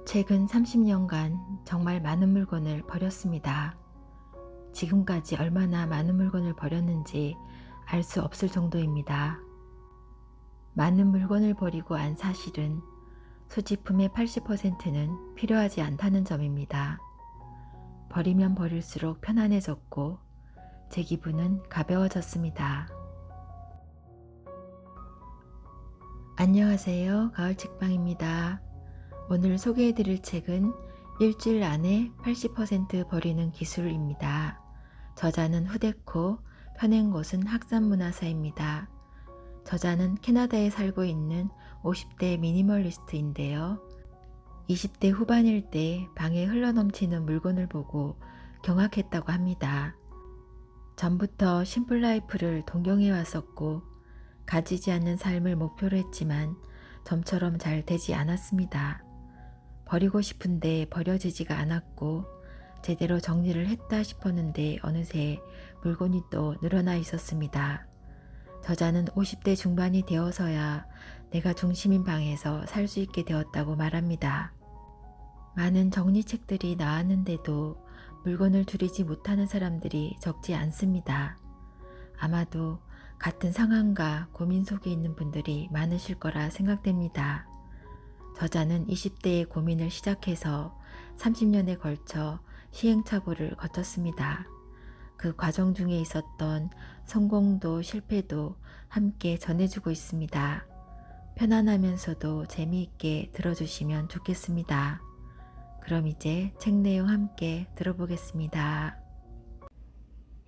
최근 30년간 정말 많은 물건을 버렸습니다. 지금까지 얼마나 많은 물건을 버렸는지 알 수 없을 정도입니다. 많은 물건을 버리고 안 사실은 소지품의 80%는 필요하지 않다는 점입니다. 버리면 버릴수록 편안해졌고 제 기분은 가벼워졌습니다. 안녕하세요. 가을책방입니다. 오늘 소개해드릴 책은 일주일 안에 80% 버리는 기술입니다. 저자는 후데코, 펴낸 곳은 학산문화사입니다. 저자는 캐나다에 살고 있는 50대 미니멀리스트인데요. 20대 후반일 때 방에 흘러넘치는 물건을 보고 경악했다고 합니다. 전부터 심플라이프를 동경해 왔었고 가지지 않는 삶을 목표로 했지만 점처럼 잘 되지 않았습니다. 버리고 싶은데 버려지지가 않았고 제대로 정리를 했다 싶었는데 어느새 물건이 또 늘어나 있었습니다. 저자는 50대 중반이 되어서야 내가 중심인 방에서 살 수 있게 되었다고 말합니다. 많은 정리책들이 나왔는데도 물건을 줄이지 못하는 사람들이 적지 않습니다. 아마도 같은 상황과 고민 속에 있는 분들이 많으실 거라 생각됩니다. 저자는 20대의 고민을 시작해서 30년에 걸쳐 시행착오를 거쳤습니다. 그 과정 중에 있었던 성공도 실패도 함께 전해주고 있습니다. 편안하면서도 재미있게 들어주시면 좋겠습니다. 그럼 이제 책 내용 함께 들어보겠습니다.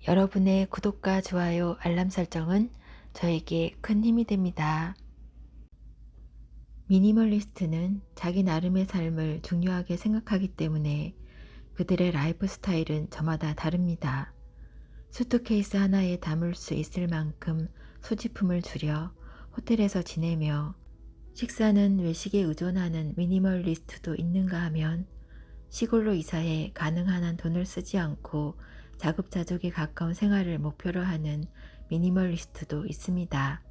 여러분의 구독과 좋아요, 알람 설정은 저에게 큰 힘이 됩니다. 미니멀리스트는 자기 나름의 삶을 중요하게 생각하기 때문에 그들의 라이프 스타일은 저마다 다릅니다. 수트케이스 하나에 담을 수 있을 만큼 소지품을 줄여 호텔에서 지내며 식사는 외식에 의존하는 미니멀리스트도 있는가 하면 시골로 이사해 가능한 한 돈을 쓰지 않고 자급자족에 가까운 생활을 목표로 하는 미니멀리스트도 있습니다.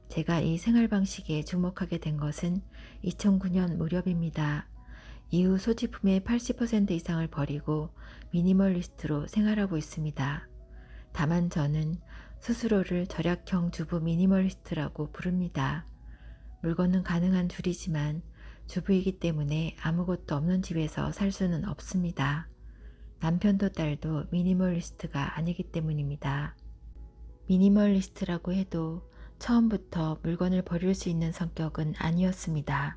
제가 이 생활 방식에 주목하게 된 것은 2009년 무렵입니다. 이후 소지품의 80% 이상을 버리고 미니멀리스트로 생활하고 있습니다. 다만 저는 스스로를 절약형 주부 미니멀리스트라고 부릅니다. 물건은 가능한 줄이지만 주부이기 때문에 아무것도 없는 집에서 살 수는 없습니다. 남편도 딸도 미니멀리스트가 아니기 때문입니다. 미니멀리스트라고 해도 처음부터 물건을 버릴 수 있는 성격은 아니었습니다.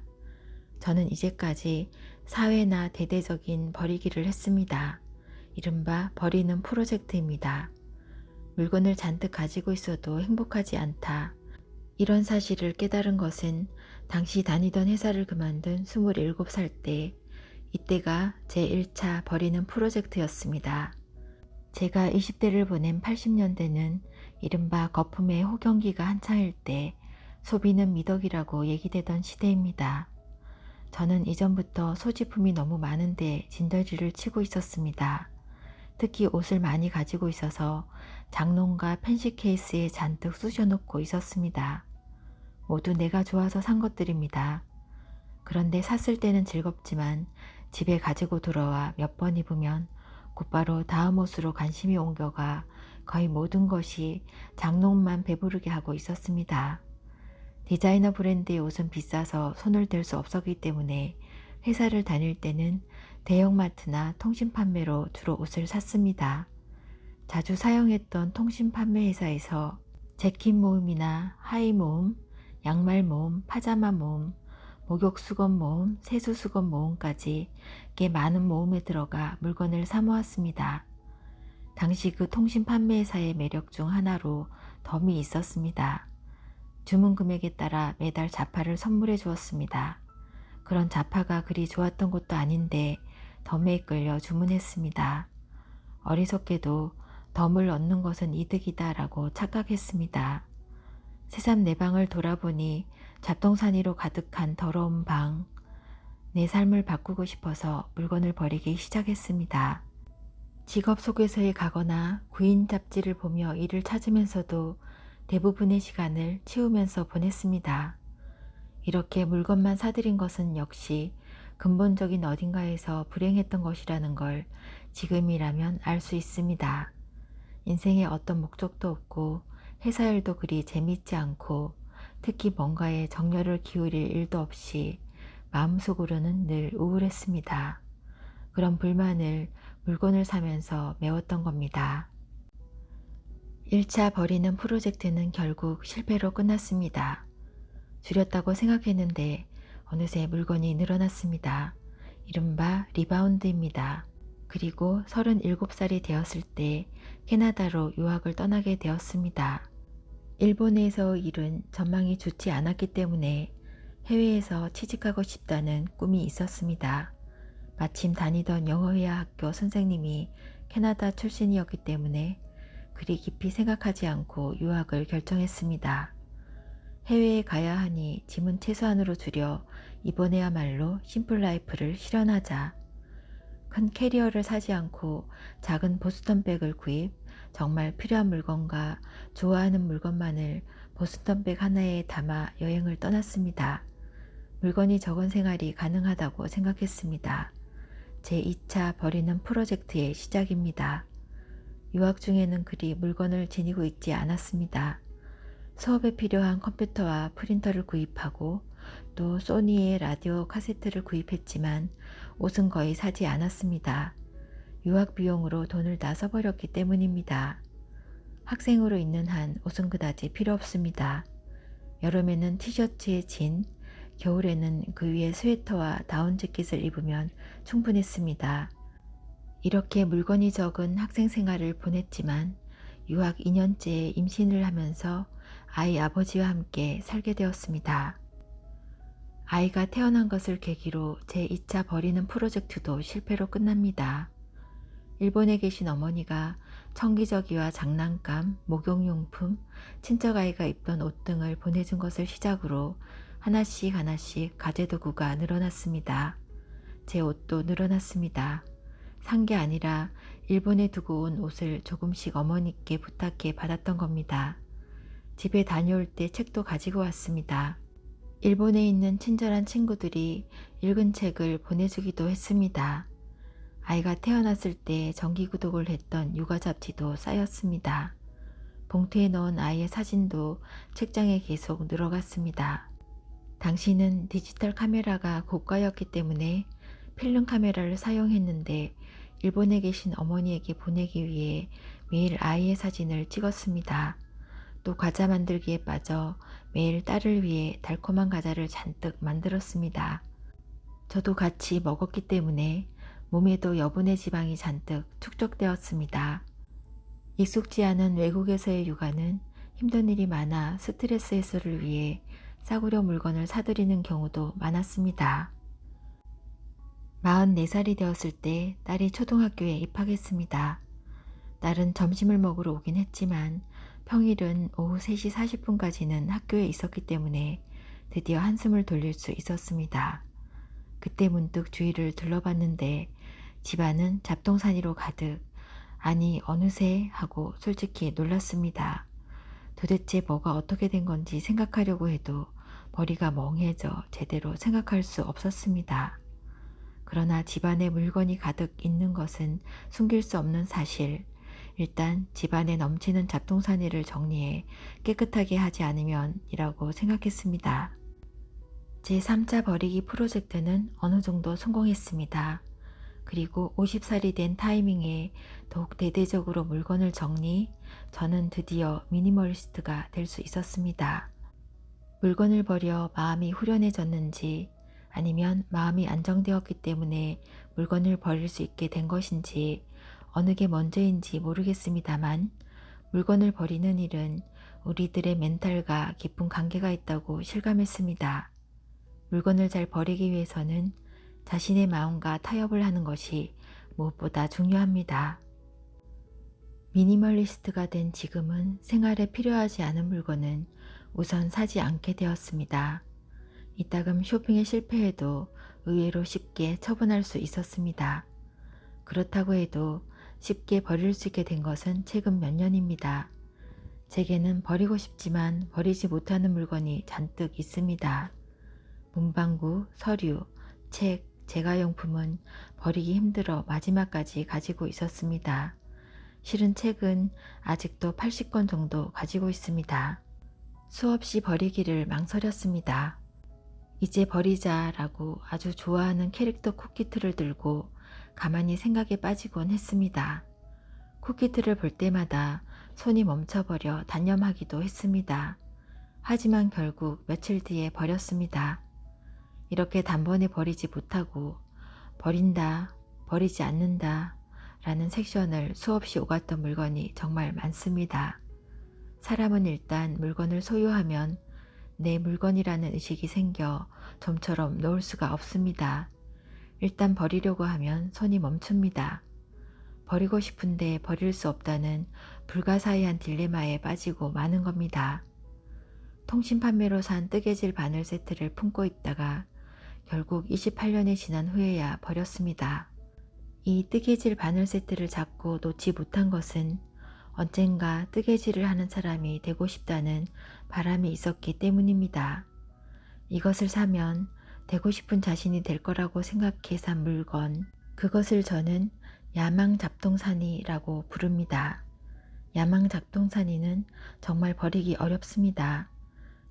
저는 이제까지 사회나 대대적인 버리기를 했습니다. 이른바 버리는 프로젝트입니다. 물건을 잔뜩 가지고 있어도 행복하지 않다. 이런 사실을 깨달은 것은 당시 다니던 회사를 그만둔 27살 때, 이때가 제 1차 버리는 프로젝트였습니다. 제가 20대를 보낸 80년대는 이른바 거품의 호경기가 한창일 때 소비는 미덕이라고 얘기되던 시대입니다. 저는 이전부터 소지품이 너무 많은데 진저리를 치고 있었습니다. 특히 옷을 많이 가지고 있어서 장롱과 펜시 케이스에 잔뜩 쑤셔놓고 있었습니다. 모두 내가 좋아서 산 것들입니다. 그런데 샀을 때는 즐겁지만 집에 가지고 돌아와 몇 번 입으면 곧바로 다음 옷으로 관심이 옮겨가 거의 모든 것이 장롱만 배부르게 하고 있었습니다. 디자이너 브랜드의 옷은 비싸서 손을 댈 수 없었기 때문에 회사를 다닐 때는 대형마트나 통신 판매로 주로 옷을 샀습니다. 자주 사용했던 통신 판매 회사에서 재킷 모음이나 하의 모음, 양말 모음, 파자마 모음, 목욕 수건 모음, 세수 수건 모음까지 꽤 많은 모음에 들어가 물건을 사 모았습니다. 당시 그 통신 판매회사의 매력 중 하나로 덤이 있었습니다. 주문 금액에 따라 매달 자파를 선물해 주었습니다. 그런 자파가 그리 좋았던 것도 아닌데 덤에 끌려 주문했습니다. 어리석게도 덤을 얻는 것은 이득이다 라고 착각했습니다. 새삼 내 방을 돌아보니 잡동사니로 가득한 더러운 방, 내 삶을 바꾸고 싶어서 물건을 버리기 시작했습니다. 직업 소개서에 가거나 구인 잡지를 보며 일을 찾으면서도 대부분의 시간을 치우면서 보냈습니다. 이렇게 물건만 사들인 것은 역시 근본적인 어딘가에서 불행했던 것이라는 걸 지금이라면 알 수 있습니다. 인생에 어떤 목적도 없고 회사 일도 그리 재미있지 않고 특히 뭔가에 정열을 기울일 일도 없이 마음속으로는 늘 우울했습니다. 그런 불만을 물건을 사면서 메웠던 겁니다. 1차 버리는 프로젝트는 결국 실패로 끝났습니다. 줄였다고 생각했는데 어느새 물건이 늘어났습니다. 이른바 리바운드입니다. 그리고 37살이 되었을 때 캐나다로 유학을 떠나게 되었습니다. 일본에서 일은 전망이 좋지 않았기 때문에 해외에서 취직하고 싶다는 꿈이 있었습니다. 마침 다니던 영어회화 학교 선생님이 캐나다 출신이었기 때문에 그리 깊이 생각하지 않고 유학을 결정했습니다. 해외에 가야 하니 짐은 최소한으로 줄여 이번에야말로 심플 라이프를 실현하자. 큰 캐리어를 사지 않고 작은 보스턴백을 구입, 정말 필요한 물건과 좋아하는 물건만을 보스턴백 하나에 담아 여행을 떠났습니다. 물건이 적은 생활이 가능하다고 생각했습니다. 제 2차 버리는 프로젝트의 시작입니다. 유학 중에는 그리 물건을 지니고 있지 않았습니다. 수업에 필요한 컴퓨터와 프린터를 구입하고 또 소니의 라디오 카세트를 구입했지만 옷은 거의 사지 않았습니다. 유학 비용으로 돈을 다 써버렸기 때문입니다. 학생으로 있는 한 옷은 그다지 필요 없습니다. 여름에는 티셔츠에 진, 겨울에는 그 위에 스웨터와 다운 재킷을 입으면 충분했습니다. 이렇게 물건이 적은 학생 생활을 보냈지만 유학 2년째에 임신을 하면서 아이 아버지와 함께 살게 되었습니다. 아이가 태어난 것을 계기로 제 2차 버리는 프로젝트도 실패로 끝납니다. 일본에 계신 어머니가 청기저귀와 장난감, 목욕용품, 친척아이가 입던 옷 등을 보내준 것을 시작으로 하나씩 하나씩 가재도구가 늘어났습니다. 제 옷도 늘어났습니다. 산 게 아니라 일본에 두고 온 옷을 조금씩 어머니께 부탁해 받았던 겁니다. 집에 다녀올 때 책도 가지고 왔습니다. 일본에 있는 친절한 친구들이 읽은 책을 보내주기도 했습니다. 아이가 태어났을 때 정기구독을 했던 육아 잡지도 쌓였습니다. 봉투에 넣은 아이의 사진도 책장에 계속 늘어갔습니다. 당시는 디지털 카메라가 고가였기 때문에 필름 카메라를 사용했는데 일본에 계신 어머니에게 보내기 위해 매일 아이의 사진을 찍었습니다. 또 과자 만들기에 빠져 매일 딸을 위해 달콤한 과자를 잔뜩 만들었습니다. 저도 같이 먹었기 때문에 몸에도 여분의 지방이 잔뜩 축적되었습니다. 익숙지 않은 외국에서의 육아는 힘든 일이 많아 스트레스 해소를 위해 싸구려 물건을 사들이는 경우도 많았습니다. 44살이 되었을 때 딸이 초등학교에 입학했습니다. 딸은 점심을 먹으러 오긴 했지만 평일은 오후 3시 40분까지는 학교에 있었기 때문에 드디어 한숨을 돌릴 수 있었습니다. 그때 문득 주위를 둘러봤는데 집안은 잡동사니로 가득, 아니 어느새 하고 솔직히 놀랐습니다. 도대체 뭐가 어떻게 된 건지 생각하려고 해도 머리가 멍해져 제대로 생각할 수 없었습니다. 그러나 집안에 물건이 가득 있는 것은 숨길 수 없는 사실. 일단 집안에 넘치는 잡동사니를 정리해 깨끗하게 하지 않으면 이라고 생각했습니다. 제 3차 버리기 프로젝트는 어느 정도 성공했습니다. 그리고 50살이 된 타이밍에 더욱 대대적으로 물건을 정리, 저는 드디어 미니멀리스트가 될 수 있었습니다. 물건을 버려 마음이 후련해졌는지 아니면 마음이 안정되었기 때문에 물건을 버릴 수 있게 된 것인지 어느 게 먼저인지 모르겠습니다만 물건을 버리는 일은 우리들의 멘탈과 깊은 관계가 있다고 실감했습니다. 물건을 잘 버리기 위해서는 자신의 마음과 타협을 하는 것이 무엇보다 중요합니다. 미니멀리스트가 된 지금은 생활에 필요하지 않은 물건은 우선 사지 않게 되었습니다. 이따금 쇼핑에 실패해도 의외로 쉽게 처분할 수 있었습니다. 그렇다고 해도 쉽게 버릴 수 있게 된 것은 최근 몇 년입니다. 제게는 버리고 싶지만 버리지 못하는 물건이 잔뜩 있습니다. 문방구, 서류, 책, 제가용품은 버리기 힘들어 마지막까지 가지고 있었습니다. 실은 책은 아직도 80권 정도 가지고 있습니다. 수없이 버리기를 망설였습니다. 이제 버리자라고 아주 좋아하는 캐릭터 쿠키트를 들고 가만히 생각에 빠지곤 했습니다. 쿠키트를 볼 때마다 손이 멈춰버려 단념하기도 했습니다. 하지만 결국 며칠 뒤에 버렸습니다. 이렇게 단번에 버리지 못하고 버린다, 버리지 않는다 라는 섹션을 수없이 오갔던 물건이 정말 많습니다. 사람은 일단 물건을 소유하면 내 물건이라는 의식이 생겨 좀처럼 놓을 수가 없습니다. 일단 버리려고 하면 손이 멈춥니다. 버리고 싶은데 버릴 수 없다는 불가사의한 딜레마에 빠지고 마는 겁니다. 통신 판매로 산 뜨개질 바늘 세트를 품고 있다가 결국 28년이 지난 후에야 버렸습니다. 이 뜨개질 바늘 세트를 잡고 놓지 못한 것은 언젠가 뜨개질을 하는 사람이 되고 싶다는 바람이 있었기 때문입니다. 이것을 사면 되고 싶은 자신이 될 거라고 생각해 산 물건, 그것을 저는 야망잡동사니라고 부릅니다. 야망잡동사니는 정말 버리기 어렵습니다.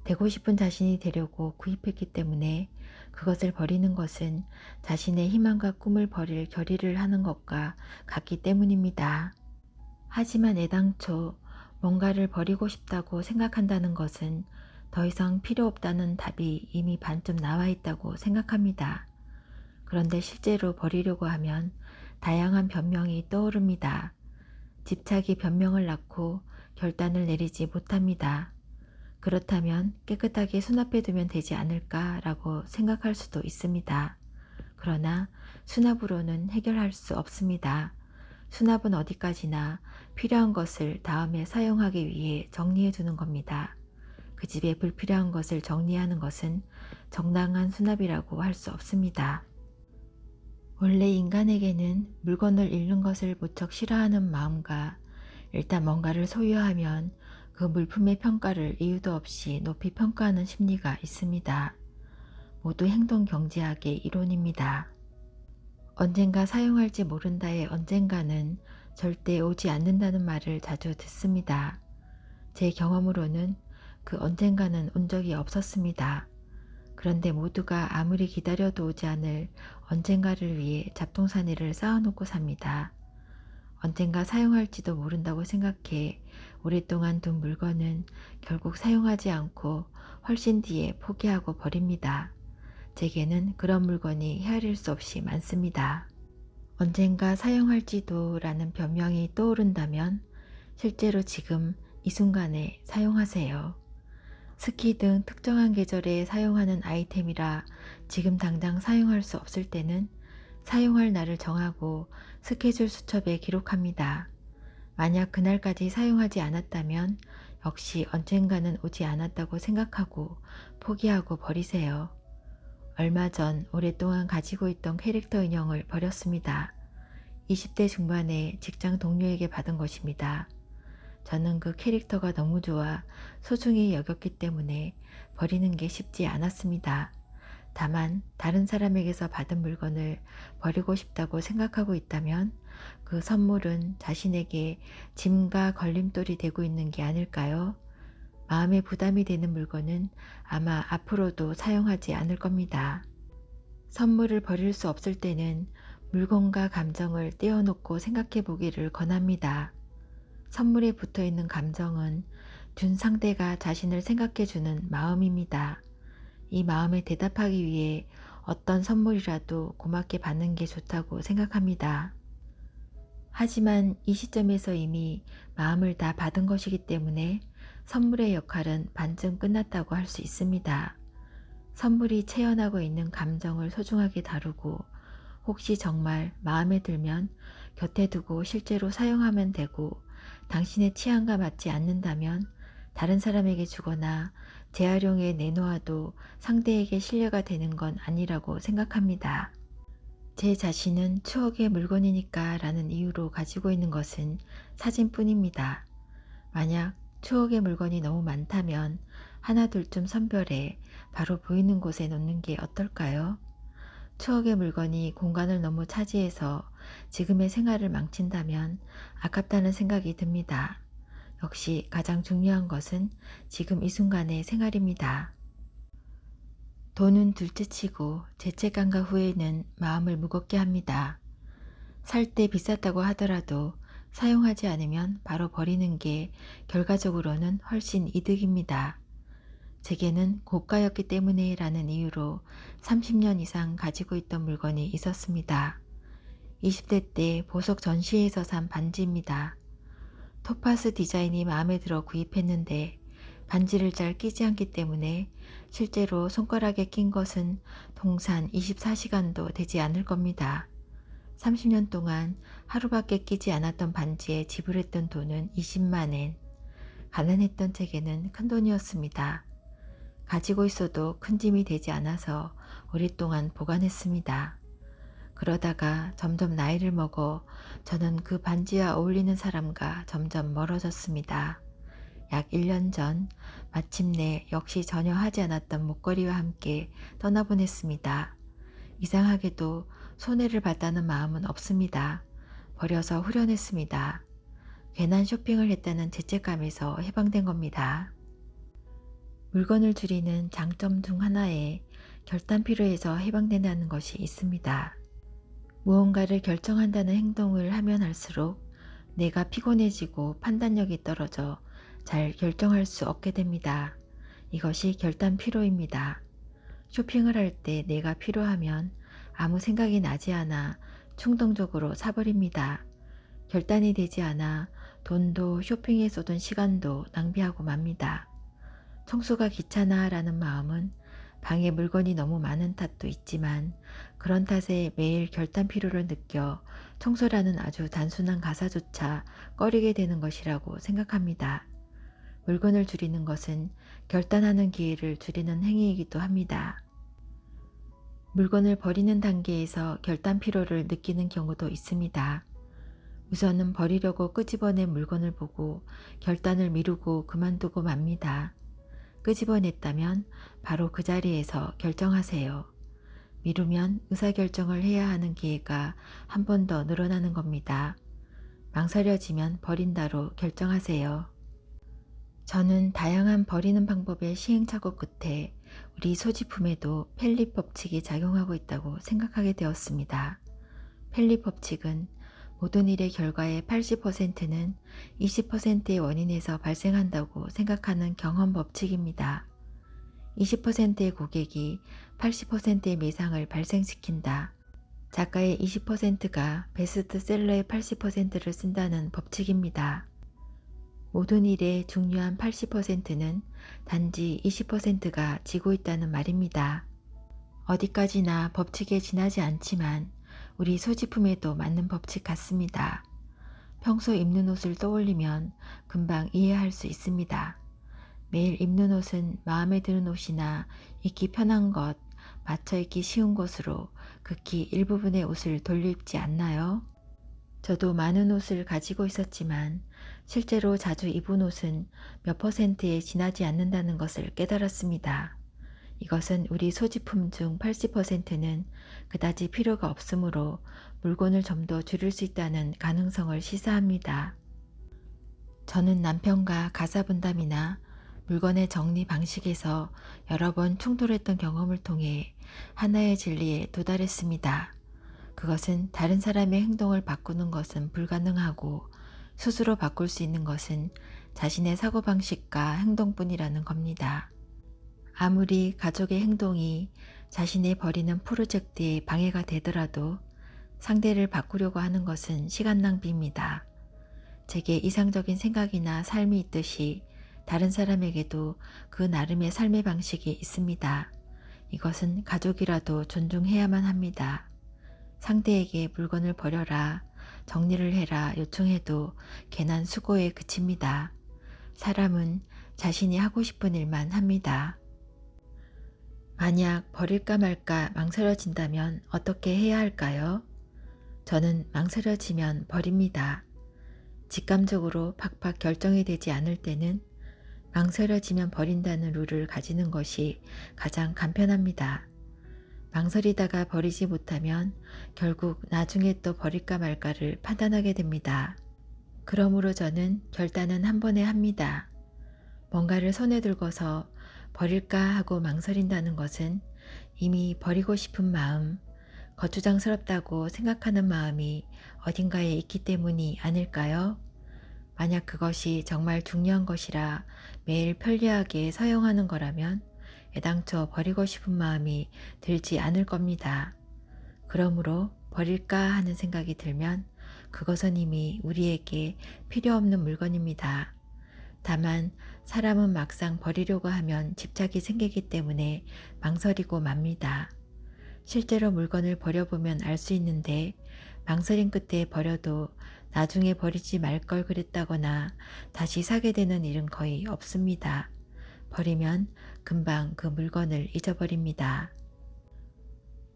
되고 싶은 자신이 되려고 구입했기 때문에 그것을 버리는 것은 자신의 희망과 꿈을 버릴 결의를 하는 것과 같기 때문입니다. 하지만 애당초 뭔가를 버리고 싶다고 생각한다는 것은 더 이상 필요 없다는 답이 이미 반쯤 나와 있다고 생각합니다. 그런데 실제로 버리려고 하면 다양한 변명이 떠오릅니다. 집착이 변명을 낳고 결단을 내리지 못합니다. 그렇다면 깨끗하게 수납해 두면 되지 않을까라고 생각할 수도 있습니다. 그러나 수납으로는 해결할 수 없습니다. 수납은 어디까지나 필요한 것을 다음에 사용하기 위해 정리해 두는 겁니다. 그 집에 불필요한 것을 정리하는 것은 정당한 수납이라고 할 수 없습니다. 원래 인간에게는 물건을 잃는 것을 무척 싫어하는 마음과 일단 뭔가를 소유하면 그 물품의 평가를 이유도 없이 높이 평가하는 심리가 있습니다. 모두 행동경제학의 이론입니다. 언젠가 사용할지 모른다의 언젠가는 절대 오지 않는다는 말을 자주 듣습니다. 제 경험으로는 그 언젠가는 온 적이 없었습니다. 그런데 모두가 아무리 기다려도 오지 않을 언젠가를 위해 잡동사니를 쌓아놓고 삽니다. 언젠가 사용할지도 모른다고 생각해 오랫동안 둔 물건은 결국 사용하지 않고 훨씬 뒤에 포기하고 버립니다. 제게는 그런 물건이 헤아릴 수 없이 많습니다. 언젠가 사용할지도 라는 변명이 떠오른다면 실제로 지금 이 순간에 사용하세요. 스키 등 특정한 계절에 사용하는 아이템이라 지금 당장 사용할 수 없을 때는 사용할 날을 정하고 스케줄 수첩에 기록합니다. 만약 그날까지 사용하지 않았다면 역시 언젠가는 오지 않았다고 생각하고 포기하고 버리세요. 얼마 전 오랫동안 가지고 있던 캐릭터 인형을 버렸습니다. 20대 중반에 직장 동료에게 받은 것입니다. 저는 그 캐릭터가 너무 좋아 소중히 여겼기 때문에 버리는 게 쉽지 않았습니다. 다만 다른 사람에게서 받은 물건을 버리고 싶다고 생각하고 있다면 그 선물은 자신에게 짐과 걸림돌이 되고 있는 게 아닐까요? 마음에 부담이 되는 물건은 아마 앞으로도 사용하지 않을 겁니다. 선물을 버릴 수 없을 때는 물건과 감정을 떼어놓고 생각해 보기를 권합니다. 선물에 붙어 있는 감정은 준 상대가 자신을 생각해 주는 마음입니다. 이 마음에 대답하기 위해 어떤 선물이라도 고맙게 받는 게 좋다고 생각합니다. 하지만 이 시점에서 이미 마음을 다 받은 것이기 때문에 선물의 역할은 반쯤 끝났다고 할 수 있습니다. 선물이 체현하고 있는 감정을 소중하게 다루고 혹시 정말 마음에 들면 곁에 두고 실제로 사용하면 되고 당신의 취향과 맞지 않는다면 다른 사람에게 주거나 재활용에 내놓아도 상대에게 신뢰가 되는 건 아니라고 생각합니다. 제 자신은 추억의 물건이니까 라는 이유로 가지고 있는 것은 사진뿐입니다. 만약 추억의 물건이 너무 많다면 하나 둘쯤 선별해 바로 보이는 곳에 놓는 게 어떨까요? 추억의 물건이 공간을 너무 차지해서 지금의 생활을 망친다면 아깝다는 생각이 듭니다. 역시 가장 중요한 것은 지금 이 순간의 생활입니다. 돈은 둘째치고 죄책감과 후회는 마음을 무겁게 합니다. 살 때 비쌌다고 하더라도 사용하지 않으면 바로 버리는 게 결과적으로는 훨씬 이득입니다. 제게는 고가였기 때문에 라는 이유로 30년 이상 가지고 있던 물건이 있었습니다. 20대 때 보석 전시회에서 산 반지입니다. 토파스 디자인이 마음에 들어 구입했는데 반지를 잘 끼지 않기 때문에 실제로 손가락에 낀 것은 동산 24시간도 되지 않을 겁니다. 30년 동안 하루밖에 끼지 않았던 반지에 지불했던 돈은 20만엔. 가난했던 제게는 큰돈이었습니다. 가지고 있어도 큰 짐이 되지 않아서 오랫동안 보관했습니다. 그러다가 점점 나이를 먹어 저는 그 반지와 어울리는 사람과 점점 멀어졌습니다. 약 1년 전 마침내 역시 전혀 하지 않았던 목걸이와 함께 떠나보냈습니다. 이상하게도 손해를 봤다는 마음은 없습니다. 버려서 후련했습니다. 괜한 쇼핑을 했다는 죄책감에서 해방된 겁니다. 물건을 줄이는 장점 중 하나에 결단 피로에서 해방된다는 것이 있습니다. 무언가를 결정한다는 행동을 하면 할수록 내가 피곤해지고 판단력이 떨어져 잘 결정할 수 없게 됩니다. 이것이 결단 피로입니다. 쇼핑을 할 때 내가 필요하면 아무 생각이 나지 않아 충동적으로 사버립니다. 결단이 되지 않아 돈도 쇼핑에 쏟은 시간도 낭비하고 맙니다. 청소가 귀찮아 라는 마음은 방에 물건이 너무 많은 탓도 있지만 그런 탓에 매일 결단 피로를 느껴 청소라는 아주 단순한 가사조차 꺼리게 되는 것이라고 생각합니다. 물건을 줄이는 것은 결단하는 기회를 줄이는 행위이기도 합니다. 물건을 버리는 단계에서 결단 피로를 느끼는 경우도 있습니다. 우선은 버리려고 끄집어낸 물건을 보고 결단을 미루고 그만두고 맙니다. 끄집어냈다면 바로 그 자리에서 결정하세요. 미루면 의사결정을 해야 하는 기회가 한 번 더 늘어나는 겁니다. 망설여지면 버린다로 결정하세요. 저는 다양한 버리는 방법의 시행착오 끝에 우리 소지품에도 펠리 법칙이 작용하고 있다고 생각하게 되었습니다. 펠리 법칙은 모든 일의 결과의 80%는 20%의 원인에서 발생한다고 생각하는 경험 법칙입니다. 20%의 고객이 80%의 매상을 발생시킨다. 작가의 20%가 베스트셀러의 80%를 쓴다는 법칙입니다. 모든 일의 중요한 80%는 단지 20%가 지고 있다는 말입니다. 어디까지나 법칙에 지나지 않지만 우리 소지품에도 맞는 법칙 같습니다. 평소 입는 옷을 떠올리면 금방 이해할 수 있습니다. 매일 입는 옷은 마음에 드는 옷이나 입기 편한 것, 맞춰 입기 쉬운 것으로 극히 일부분의 옷을 돌려 입지 않나요? 저도 많은 옷을 가지고 있었지만 실제로 자주 입은 옷은 몇 퍼센트에 지나지 않는다는 것을 깨달았습니다. 이것은 우리 소지품 중 80%는 그다지 필요가 없으므로 물건을 좀 더 줄일 수 있다는 가능성을 시사합니다. 저는 남편과 가사분담이나 물건의 정리 방식에서 여러 번 충돌했던 경험을 통해 하나의 진리에 도달했습니다. 그것은 다른 사람의 행동을 바꾸는 것은 불가능하고 스스로 바꿀 수 있는 것은 자신의 사고방식과 행동뿐이라는 겁니다. 아무리 가족의 행동이 자신의 벌이는 프로젝트에 방해가 되더라도 상대를 바꾸려고 하는 것은 시간 낭비입니다. 제게 이상적인 생각이나 삶이 있듯이 다른 사람에게도 그 나름의 삶의 방식이 있습니다. 이것은 가족이라도 존중해야만 합니다. 상대에게 물건을 버려라, 정리를 해라 요청해도 괜한 수고에 그칩니다. 사람은 자신이 하고 싶은 일만 합니다. 만약 버릴까 말까 망설여진다면 어떻게 해야 할까요? 저는 망설여지면 버립니다. 직감적으로 팍팍 결정이 되지 않을 때는 망설여지면 버린다는 룰을 가지는 것이 가장 간편합니다. 망설이다가 버리지 못하면 결국 나중에 또 버릴까 말까를 판단하게 됩니다. 그러므로 저는 결단은 한 번에 합니다. 뭔가를 손에 들고서 버릴까 하고 망설인다는 것은 이미 버리고 싶은 마음, 거추장스럽다고 생각하는 마음이 어딘가에 있기 때문이 아닐까요? 만약 그것이 정말 중요한 것이라 매일 편리하게 사용하는 거라면 애당초 버리고 싶은 마음이 들지 않을 겁니다. 그러므로 버릴까 하는 생각이 들면 그것은 이미 우리에게 필요 없는 물건입니다. 다만 사람은 막상 버리려고 하면 집착이 생기기 때문에 망설이고 맙니다. 실제로 물건을 버려보면 알 수 있는데 망설임 끝에 버려도 나중에 버리지 말 걸 그랬다거나 다시 사게 되는 일은 거의 없습니다. 버리면 금방 그 물건을 잊어버립니다.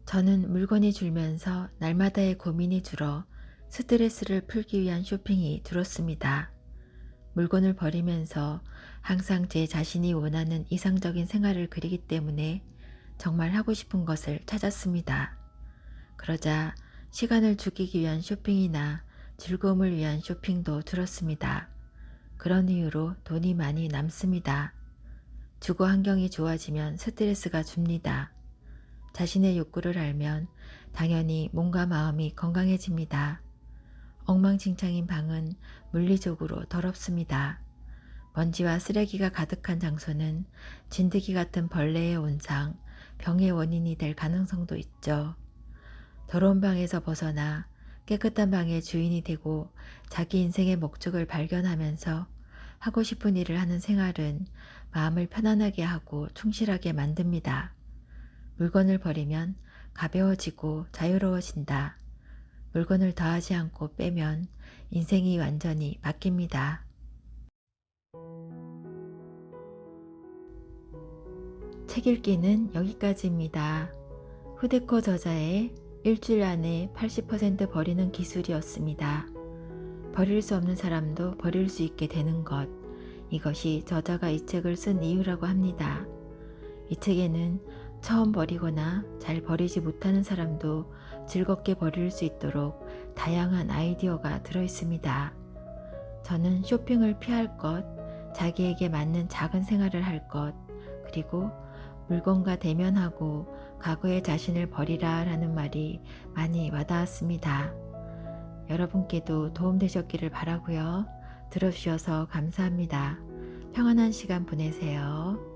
저는 물건이 줄면서 날마다의 고민이 줄어 스트레스를 풀기 위한 쇼핑이 줄었습니다. 물건을 버리면서 항상 제 자신이 원하는 이상적인 생활을 그리기 때문에 정말 하고 싶은 것을 찾았습니다. 그러자 시간을 죽이기 위한 쇼핑이나 즐거움을 위한 쇼핑도 줄었습니다. 그런 이유로 돈이 많이 남습니다. 주거 환경이 좋아지면 스트레스가 줍니다. 자신의 욕구를 알면 당연히 몸과 마음이 건강해집니다. 엉망진창인 방은 물리적으로 더럽습니다. 먼지와 쓰레기가 가득한 장소는 진드기 같은 벌레의 온상, 병의 원인이 될 가능성도 있죠. 더러운 방에서 벗어나 깨끗한 방의 주인이 되고 자기 인생의 목적을 발견하면서 하고 싶은 일을 하는 생활은 마음을 편안하게 하고 충실하게 만듭니다. 물건을 버리면 가벼워지고 자유로워진다. 물건을 더하지 않고 빼면 인생이 완전히 바뀝니다. 책 읽기는 여기까지입니다. 후데코 저자의 일주일 안에 80% 버리는 기술이었습니다. 버릴 수 없는 사람도 버릴 수 있게 되는 것. 이것이 저자가 이 책을 쓴 이유라고 합니다. 이 책에는 처음 버리거나 잘 버리지 못하는 사람도 즐겁게 버릴 수 있도록 다양한 아이디어가 들어 있습니다. 저는 쇼핑을 피할 것, 자기에게 맞는 작은 생활을 할 것, 그리고 물건과 대면하고 과거의 자신을 버리라 라는 말이 많이 와닿았습니다. 여러분께도 도움되셨기를 바라고요. 들어주셔서 감사합니다. 평안한 시간 보내세요.